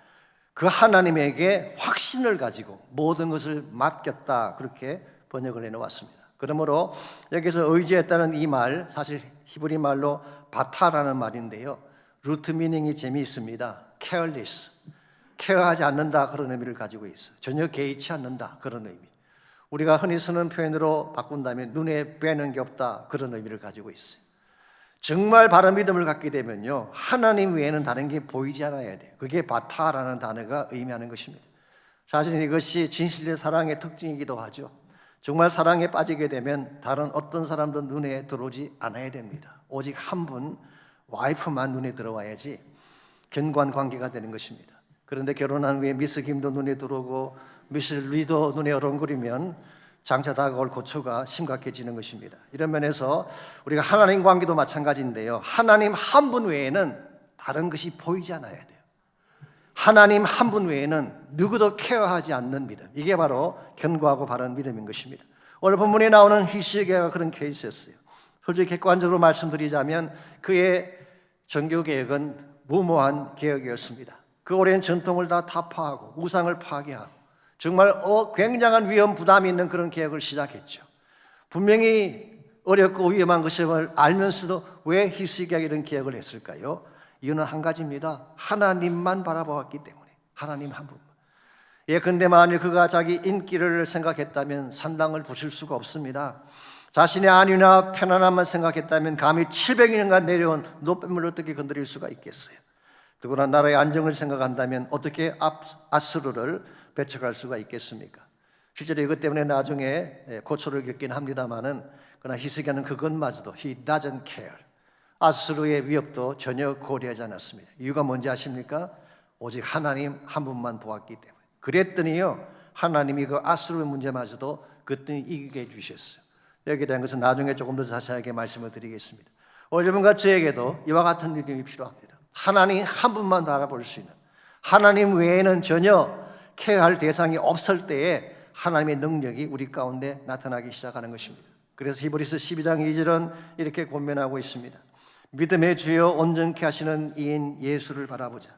그 하나님에게 확신을 가지고 모든 것을 맡겼다 그렇게 번역을 해놓았습니다. 그러므로 여기서 의지했다는 이 말 사실 히브리 말로 바타라는 말인데요. 루트 미닝이 재미있습니다. careless, 케어하지 않는다 그런 의미를 가지고 있어요. 전혀 개의치 않는다 그런 의미. 우리가 흔히 쓰는 표현으로 바꾼다면 눈에 뵈는 게 없다 그런 의미를 가지고 있어요. 정말 바른 믿음을 갖게 되면요 하나님 외에는 다른 게 보이지 않아야 돼요. 그게 바타라는 단어가 의미하는 것입니다. 사실 이것이 진실의 사랑의 특징이기도 하죠. 정말 사랑에 빠지게 되면 다른 어떤 사람도 눈에 들어오지 않아야 됩니다. 오직 한 분 와이프만 눈에 들어와야지 견고한 관계가 되는 것입니다. 그런데 결혼한 후에 미스 김도 눈에 들어오고 미스 리도 눈에 어렁거리면 장차 다가올 고초가 심각해지는 것입니다. 이런 면에서 우리가 하나님 관계도 마찬가지인데요. 하나님 한 분 외에는 다른 것이 보이지 않아야 돼요. 하나님 한 분 외에는 누구도 케어하지 않는 믿음. 이게 바로 견고하고 바른 믿음인 것입니다. 오늘 본문에 나오는 히스기야가 그런 케이스였어요. 솔직히 객관적으로 말씀드리자면 그의 종교개혁은 무모한 개혁이었습니다. 그 오랜 전통을 다 타파하고 우상을 파괴하고 정말 굉장한 위험 부담이 있는 그런 개혁을 시작했죠. 분명히 어렵고 위험한 것임을 알면서도 왜 히스기야가 이런 개혁을 했을까요? 이유는 한 가지입니다. 하나님만 바라보았기 때문에. 하나님 한 분만. 예컨대 만일 그가 자기 인기를 생각했다면 산당을 부실 수가 없습니다. 자신의 안위나 편안함만 생각했다면 감히 700년간 내려온 노뱀을 어떻게 건드릴 수가 있겠어요? 더구나 나라의 안정을 생각한다면 어떻게 아수르를 배척할 수가 있겠습니까? 실제로 이것 때문에 나중에 고초를 겪긴 합니다만은 그러나 히스기야는 그것마저도 he doesn't care. 아수르의 위협도 전혀 고려하지 않았습니다. 이유가 뭔지 아십니까? 오직 하나님 한 분만 보았기 때문에. 그랬더니요 하나님이 그 아수르의 문제마저도 그때는 이기게 해주셨어요. 여기에 대한 것은 나중에 조금 더 자세하게 말씀을 드리겠습니다. 오늘 여러분과 저에게도 이와 같은 믿음이 필요합니다. 하나님 한 분만 바라볼 수 있는, 하나님 외에는 전혀 케어할 대상이 없을 때에 하나님의 능력이 우리 가운데 나타나기 시작하는 것입니다. 그래서 히브리서 12장 2절은 이렇게 권면하고 있습니다. 믿음의 주여 온전케 하시는 이인 예수를 바라보자.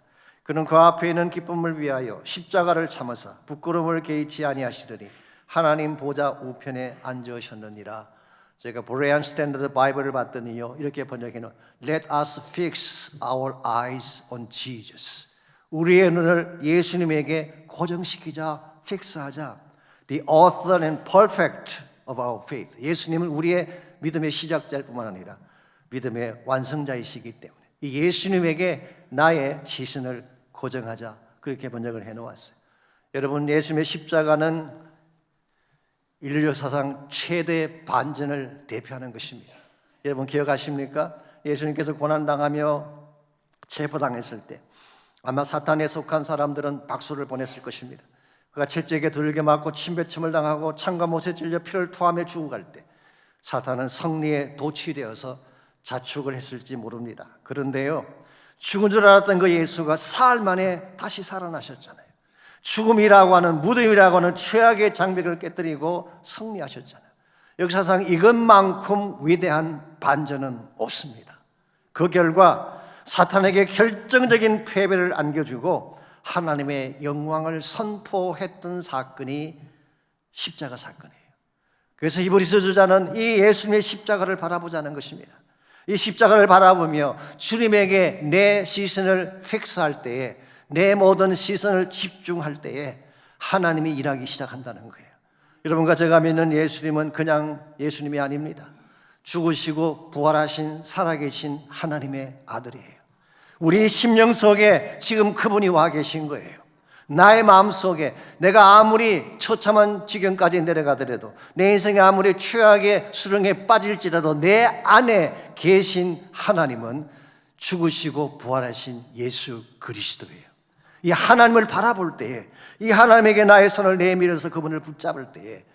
그는 그 앞에 있는 기쁨을 위하여 십자가를 참으사 부끄러움을 개의치 아니하시더니 하나님 보좌 우편에 앉으셨느니라. 제가 보레안 스탠더드 바이블을 봤더니요 이렇게 번역해놓은 Let us fix our eyes on Jesus. 우리의 눈을 예수님에게 고정시키자, 픽스하자. The author and perfect of our faith. 예수님은 우리의 믿음의 시작자일 뿐만 아니라 믿음의 완성자이시기 때문에 이 예수님에게 나의 시선을 고정하자. 그렇게 번역을 해놓았어요. 여러분 예수님의 십자가는 인류 사상 최대 반전을 대표하는 것입니다. 여러분 기억하십니까? 예수님께서 고난당하며 체포당했을 때 아마 사탄에 속한 사람들은 박수를 보냈을 것입니다. 그가 채찍에 두들겨 맞고 침뱉음을 당하고 창과 못에 찔려 피를 토하며 죽어갈 때 사탄은 승리에 도취되어서 자축을 했을지 모릅니다. 그런데요 죽은 줄 알았던 그 예수가 사흘 만에 다시 살아나셨잖아요. 죽음이라고 하는 무덤이라고 하는 최악의 장벽을 깨뜨리고 승리하셨잖아요. 역사상 이것만큼 위대한 반전은 없습니다. 그 결과 사탄에게 결정적인 패배를 안겨주고 하나님의 영광을 선포했던 사건이 십자가 사건이에요. 그래서 히브리서 저자는 이 예수님의 십자가를 바라보자는 것입니다. 이 십자가를 바라보며 주님에게 내 시선을 픽스할 때에 내 모든 시선을 집중할 때에 하나님이 일하기 시작한다는 거예요. 여러분과 제가 믿는 예수님은 그냥 예수님이 아닙니다. 죽으시고 부활하신 살아계신 하나님의 아들이에요. 우리 심령 속에 지금 그분이 와 계신 거예요. 나의 마음 속에 내가 아무리 처참한 지경까지 내려가더라도, 내 인생이 아무리 최악의 수렁에 빠질지라도 내 안에 계신 하나님은 죽으시고 부활하신 예수 그리스도예요. 이 하나님을 바라볼 때에, 이 하나님에게 나의 손을 내밀어서 그분을 붙잡을 때에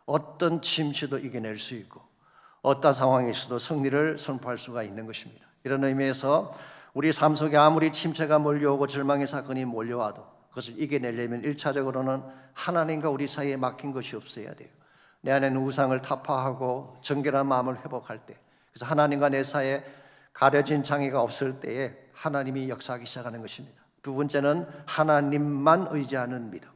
어떤 침체도 이겨낼 수 있고 어떤 상황에서도 승리를 선포할 수가 있는 것입니다. 이런 의미에서 우리 삶 속에 아무리 침체가 몰려오고 절망의 사건이 몰려와도 그것을 이겨내려면 1차적으로는 하나님과 우리 사이에 막힌 것이 없어야 돼요. 내 안에는 우상을 타파하고 정결한 마음을 회복할 때, 그래서 하나님과 내 사이에 가려진 장애가 없을 때에 하나님이 역사하기 시작하는 것입니다. 두 번째는 하나님만 의지하는 믿음.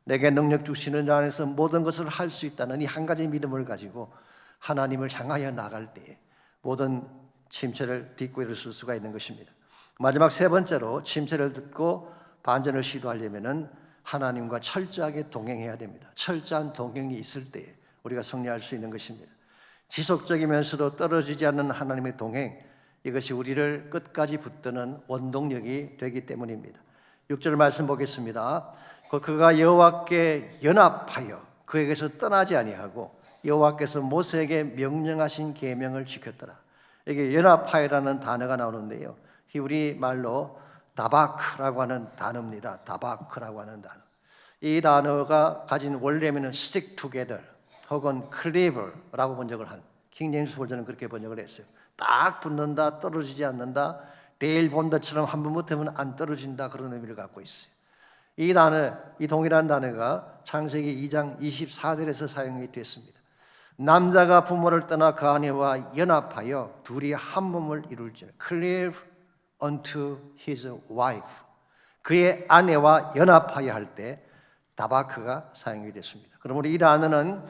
내게 능력 주시는 자 안에서 모든 것을 할 수 있다는 이 한 가지 믿음을 가지고 하나님을 향하여 나갈 때에 모든 침체를 딛고 일어설 수가 있는 것입니다. 마지막 세 번째로, 침체를 듣고 반전을 시도하려면 하나님과 철저하게 동행해야 됩니다. 철저한 동행이 있을 때에 우리가 승리할 수 있는 것입니다. 지속적이면서도 떨어지지 않는 하나님의 동행, 이것이 우리를 끝까지 붙드는 원동력이 되기 때문입니다. 6절 말씀 보겠습니다. 그가 여호와께 연합하여 그에게서 떠나지 아니하고 여호와께서 모세에게 명령하신 계명을 지켰더라. 여기 연합하여라는 단어가 나오는데요, 히브리 말로 다바크라고 하는 단어입니다. 다바크라고 하는 단어. 이 단어가 가진 원래면은 stick together 혹은 cleave라고 번역을 한, 킹제임스 버전은 그렇게 번역을 했어요. 딱 붙는다, 떨어지지 않는다, 내일 본다처럼 한 번 붙으면 안 떨어진다, 그런 의미를 갖고 있어요. 이 단어, 이 동일한 단어가 창세기 2장 24절에서 사용이 됐습니다. 남자가 부모를 떠나 그 아내와 연합하여 둘이 한 몸을 이룰지라. cleave unto his wife. 그의 아내와 연합하여 할 때 다바크가 사용이 됐습니다. 그러므로 이 단어는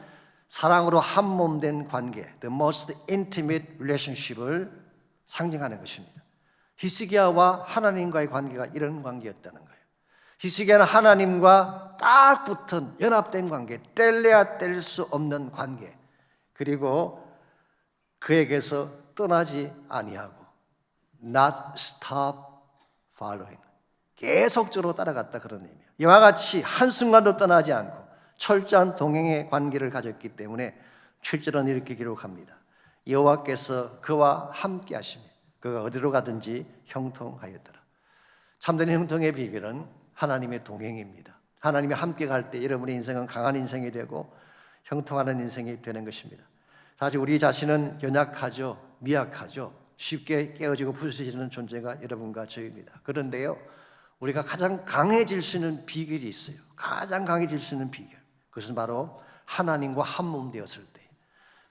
사랑으로 한 몸 된 관계, the most intimate relationship을 상징하는 것입니다. 히스기야와 하나님과의 관계가 이런 관계였다는 거예요. 히스기야는 하나님과 딱 붙은 연합된 관계, 뗄래야 뗄 수 없는 관계, 그리고 그에게서 떠나지 아니하고 not stop following, 계속적으로 따라갔다, 그런 의미예요. 이와 같이 한순간도 떠나지 않고 철저한 동행의 관계를 가졌기 때문에 7절은 이렇게 기록합니다. 여호와께서 그와 함께 하시며 그가 어디로 가든지 형통하였더라. 참된 형통의 비결은 하나님의 동행입니다. 하나님이 함께 갈 때 여러분의 인생은 강한 인생이 되고 형통하는 인생이 되는 것입니다. 사실 우리 자신은 연약하죠, 미약하죠, 쉽게 깨어지고 부서지는 존재가 여러분과 저입니다. 그런데요, 우리가 가장 강해질 수 있는 비결이 있어요. 가장 강해질 수 있는 비결, 그것은 바로 하나님과 한 몸 되었을 때,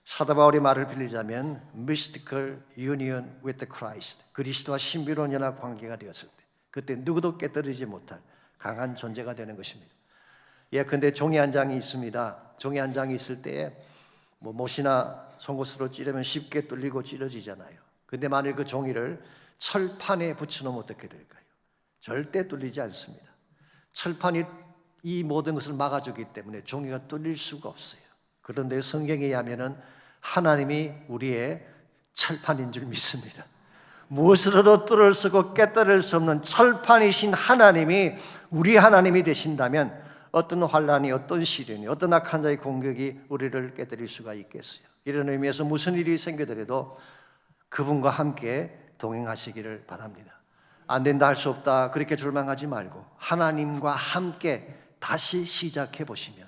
사도 바울의 말을 빌리자면 mystical union with the Christ, 그리스도와 신비로운 연합 관계가 되었을 때, 그때 누구도 깨뜨리지 못할 강한 존재가 되는 것입니다. 예컨대 종이 한 장이 있습니다. 종이 한 장이 있을 때에 못이나 송곳으로 찌르면 쉽게 뚫리고 찢어지잖아요. 근데 만일 그 종이를 철판에 붙여놓으면 어떻게 될까요? 절대 뚫리지 않습니다. 철판이 이 모든 것을 막아주기 때문에 종이가 뚫릴 수가 없어요. 그런데 성경에 의하면 하나님이 우리의 철판인 줄 믿습니다. 무엇으로도 뚫을 수 없고 깨뜨릴 수 없는 철판이신 하나님이 우리 하나님이 되신다면 어떤 환난이, 어떤 시련이, 어떤 악한 자의 공격이 우리를 깨뜨릴 수가 있겠어요. 이런 의미에서 무슨 일이 생기더라도 그분과 함께 동행하시기를 바랍니다. 안 된다, 할 수 없다, 그렇게 절망하지 말고 하나님과 함께 다시 시작해 보시면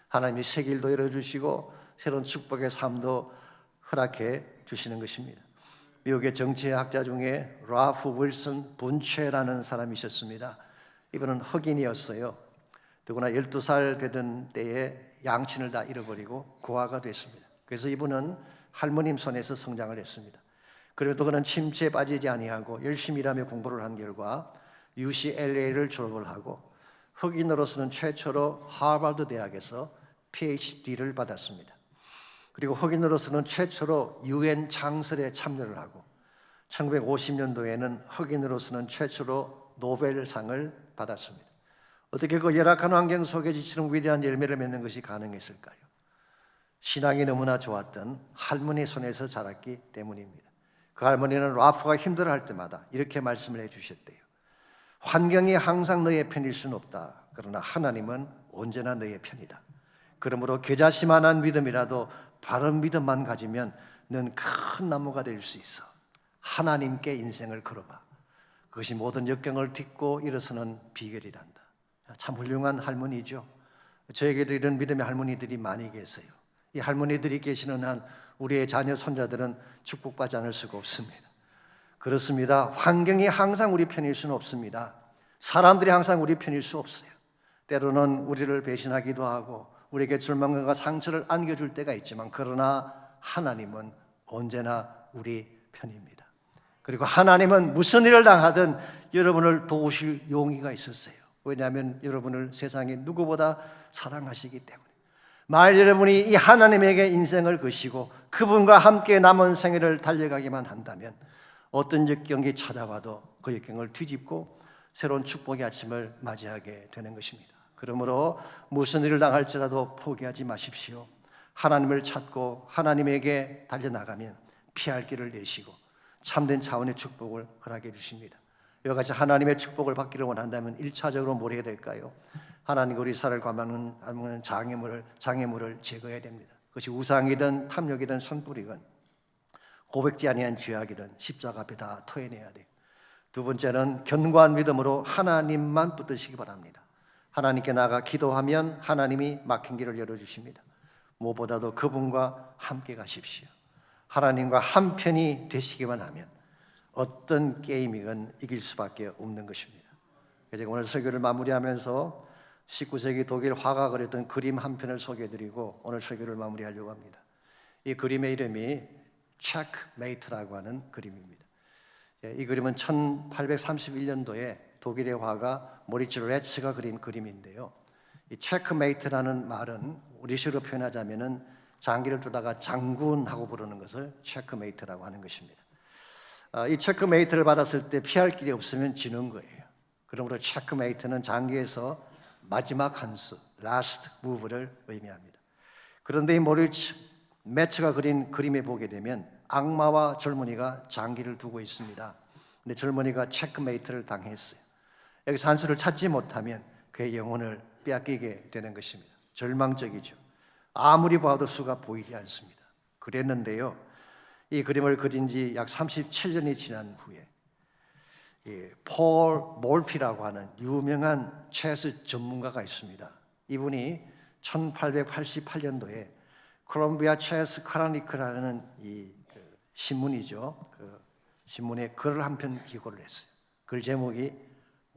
하나님이 새 길도 열어주시고 새로운 축복의 삶도 허락해 주시는 것입니다. 미국의 정치학자 중에 라프 윌슨 분체라는 사람이 있었습니다. 이분은 흑인이었어요. 더구나 12살 되던 때에 양친을 다 잃어버리고 고아가 됐습니다. 그래서 이분은 할머님 손에서 성장을 했습니다. 그래도 그는 침체에 빠지지 아니하고 열심히 일하며 공부를 한 결과 UCLA를 졸업을 하고 흑인으로서는 최초로 하버드 대학에서 PhD를 받았습니다. 그리고 흑인으로서는 최초로 UN 창설에 참여를 하고 1950년도에는 흑인으로서는 최초로 노벨상을 받았습니다. 어떻게 그 열악한 환경 속에 지치는 위대한 열매를 맺는 것이 가능했을까요? 신앙이 너무나 좋았던 할머니 손에서 자랐기 때문입니다. 그 할머니는 라프가 힘들어할 때마다 이렇게 말씀을 해주셨대요. 환경이 항상 너의 편일 수는 없다. 그러나 하나님은 언제나 너의 편이다. 그러므로 겨자씨만한 믿음이라도 바른 믿음만 가지면 넌 큰 나무가 될 수 있어. 하나님께 인생을 걸어봐. 그것이 모든 역경을 딛고 일어서는 비결이란다. 참 훌륭한 할머니죠. 저에게도 이런 믿음의 할머니들이 많이 계세요. 이 할머니들이 계시는 한 우리의 자녀 손자들은 축복받지 않을 수가 없습니다. 그렇습니다. 환경이 항상 우리 편일 수는 없습니다. 사람들이 항상 우리 편일 수 없어요. 때로는 우리를 배신하기도 하고 우리에게 절망과 상처를 안겨줄 때가 있지만, 그러나 하나님은 언제나 우리 편입니다. 그리고 하나님은 무슨 일을 당하든 여러분을 도우실 용의가 있었어요. 왜냐하면 여러분을 세상에 누구보다 사랑하시기 때문에. 만일 여러분이 이 하나님에게 인생을 거시고 그분과 함께 남은 생애를 달려가기만 한다면 어떤 역경이 찾아와도 그 역경을 뒤집고 새로운 축복의 아침을 맞이하게 되는 것입니다. 그러므로 무슨 일을 당할지라도 포기하지 마십시오. 하나님을 찾고 하나님에게 달려나가면 피할 길을 내시고 참된 차원의 축복을 허락해 주십니다. 이와 같이 하나님의 축복을 받기를 원한다면 1차적으로 뭘 해야 될까요? 하나님과 우리 살을 감하는 장애물을 제거해야 됩니다. 그것이 우상이든 탐욕이든 선불이든 고백지 아니한 죄악이든 십자가 앞에 다 토해내야 돼요. 두 번째는 견고한 믿음으로 하나님만 붙드시기 바랍니다. 하나님께 나가 기도하면 하나님이 막힌 길을 열어주십니다. 무엇보다도 그분과 함께 가십시오. 하나님과 한편이 되시기만 하면 어떤 게임이건 이길 수밖에 없는 것입니다. 제가 오늘 설교를 마무리하면서 19세기 독일 화가가 그렸던 그림 한 편을 소개해드리고 오늘 설교를 마무리하려고 합니다. 이 그림의 이름이 체크메이트라고 하는 그림입니다. 이 그림은 1831년도에 독일의 화가 모리츠 레츠가 그린 그림인데요. 이 체크메이트라는 말은 우리식으로 표현하자면은 장기를 두다가 장군하고 부르는 것을 체크메이트라고 하는 것입니다. 이 체크메이트를 받았을 때 피할 길이 없으면 지는 거예요. 그러므로 체크메이트는 장기에서 마지막 한 수, 라스트 무브를 의미합니다. 그런데 이 모리츠 레츠가 그린 그림에 보게 되면 악마와 젊은이가 장기를 두고 있습니다. 근데 젊은이가 체크메이트를 당했어요. 여기서 한 수를 찾지 못하면 그의 영혼을 빼앗기게 되는 것입니다. 절망적이죠. 아무리 봐도 수가 보이지 않습니다. 그랬는데요, 이 그림을 그린 지 약 37년이 지난 후에 폴 몰피라고 하는 유명한 체스 전문가가 있습니다. 이분이 1888년도에 콜롬비아 체스 크로니클이라는 이 신문이죠. 그 신문에 글을 한 편 기고를 했어요. 글 제목이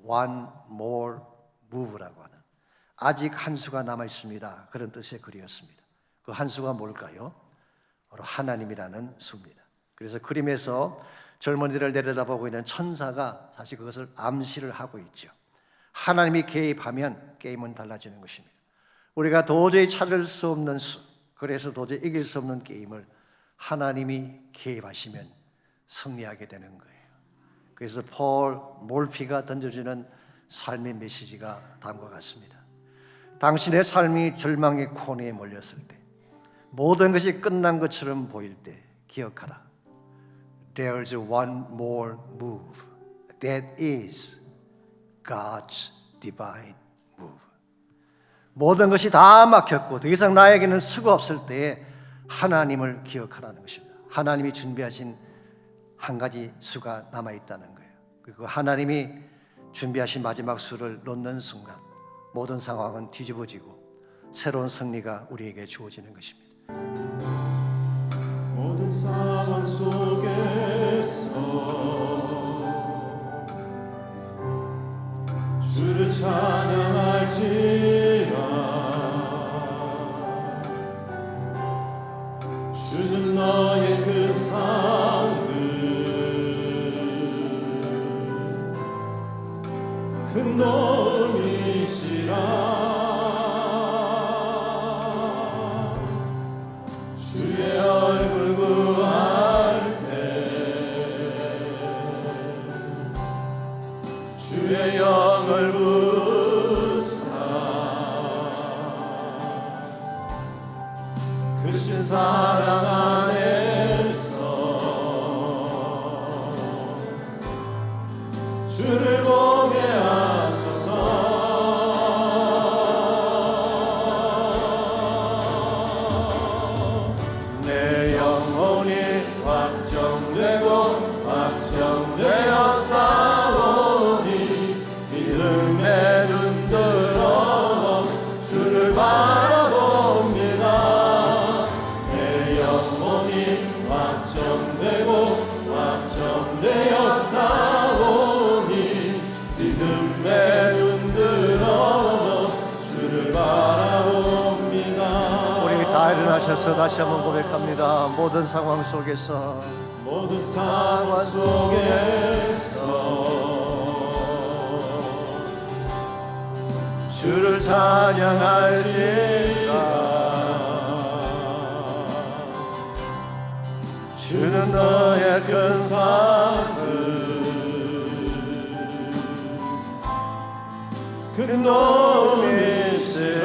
One More Move라고 하는, 아직 한 수가 남아 있습니다, 그런 뜻의 글이었습니다. 그 한 수가 뭘까요? 바로 하나님이라는 수입니다. 그래서 그림에서 젊은이들을 내려다보고 있는 천사가 사실 그것을 암시를 하고 있죠. 하나님이 개입하면 게임은 달라지는 것입니다. 우리가 도저히 찾을 수 없는 수, 그래서 도저히 이길 수 없는 게임을 하나님이 개입하시면 승리하게 되는 거예요. 그래서 폴 몰피가 던져주는 삶의 메시지가 다음과 같습니다. 당신의 삶이 절망의 코너에 몰렸을 때, 모든 것이 끝난 것처럼 보일 때 기억하라. There's one more move. That is God's divine move. 모든 것이 다 막혔고 더 이상 나에게는 수가 없을 때에 하나님을 기억하라는 것입니다. 하나님이 준비하신 한 가지 수가 남아있다는 거예요. 그리고 하나님이 준비하신 마지막 수를 놓는 순간 모든 상황은 뒤집어지고 새로운 승리가 우리에게 주어지는 것입니다. 모든 상황 속에서 주를 찬양할지라. 주는 너의 그 삶을 큰 도움이시라. 주의 얼굴 구할 때 주의 영을 부사 크신 사랑 안에서 확정되고 확정되어 싸우니 믿음에 눈들어 주를 바라봅니다. 내 영혼이 확정되고 확정되어 싸우니 믿음에 눈들어 주를 바라봅니다. 우리 다 일어나셔서 다시 한번 고백합니다. 모든 상황 속에서 모든 상황 속에서 주를 찬양할지라. 주는 너의 큰 사랑을 큰 도움이시라.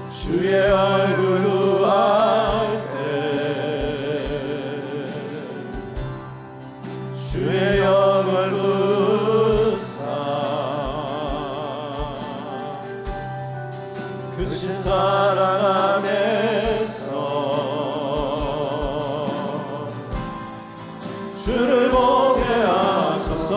주의 얼굴 구할 때 주의 영을 부사 크신 사랑 안에서 주를 보게 하소서.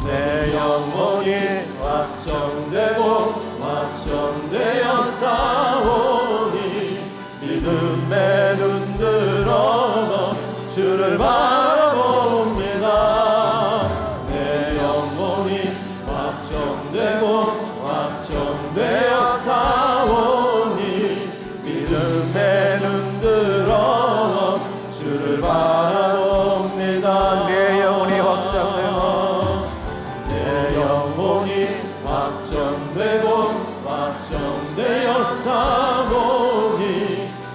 내 영혼이 확정되고 확정되어 싸우니 믿음에 눈들어 주를 바라봅니다. 내 영혼이 확정되고 확정되어 싸우니 믿음에 눈들어 주를 바라봅니다. 내 영혼이 확정되고 내 영혼이 확정되고 확정되어 싸우니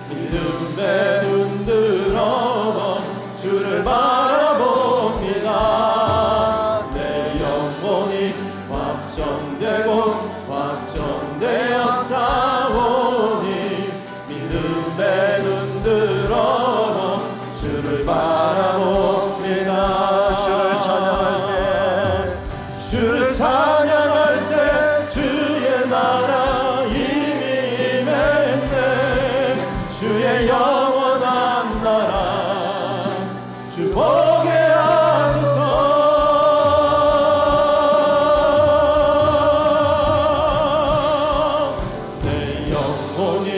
믿음에 눈들어 주를 바라봅니다. 내 영혼이 확정되고 확정되어 싸우니 믿음에 눈들어 주를 바라봅니다. 주를 찬양할 때 주의 나라 이미 임했네. 주의 영원한 나라 주 보게 하소서. 내 영혼이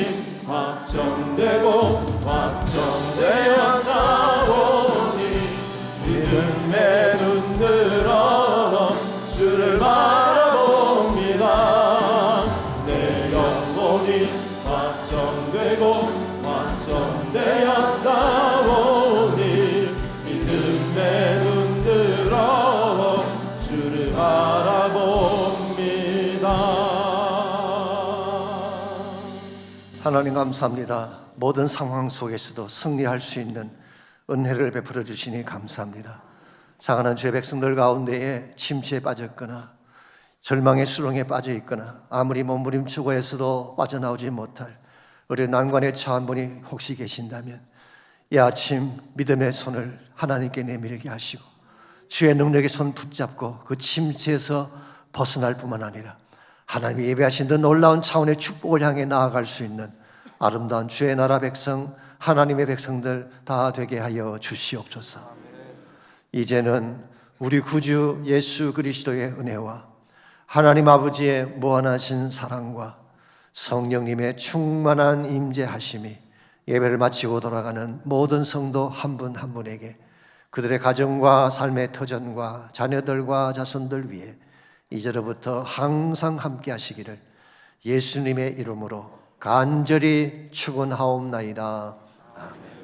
확정되고 확정되어 싸우니 믿음에 눈들어 주를 바라봅니다. 내 영혼이 확정되고 확정되어 싸우니 믿음에 눈들어 주를 바라봅니다. 하나님 감사합니다. 모든 상황 속에서도 승리할 수 있는 은혜를 베풀어 주시니 감사합니다. 사랑하는 주의 백성들 가운데에 침체에 빠졌거나 절망의 수렁에 빠져 있거나 아무리 몸부림치고 해서도 빠져나오지 못할 우리 난관에 처한 분이 혹시 계신다면 이 아침 믿음의 손을 하나님께 내밀게 하시고 주의 능력의 손 붙잡고 그 침체에서 벗어날 뿐만 아니라 하나님이 예배하신 그 놀라운 차원의 축복을 향해 나아갈 수 있는 아름다운 주의 나라 백성, 하나님의 백성들 다 되게 하여 주시옵소서. 이제는 우리 구주 예수 그리스도의 은혜와 하나님 아버지의 무한하신 사랑과 성령님의 충만한 임재하심이 예배를 마치고 돌아가는 모든 성도 한 분 한 분에게 그들의 가정과 삶의 터전과 자녀들과 자손들 위해 이제로부터 항상 함께 하시기를 예수님의 이름으로 간절히 축원하옵나이다. 아멘.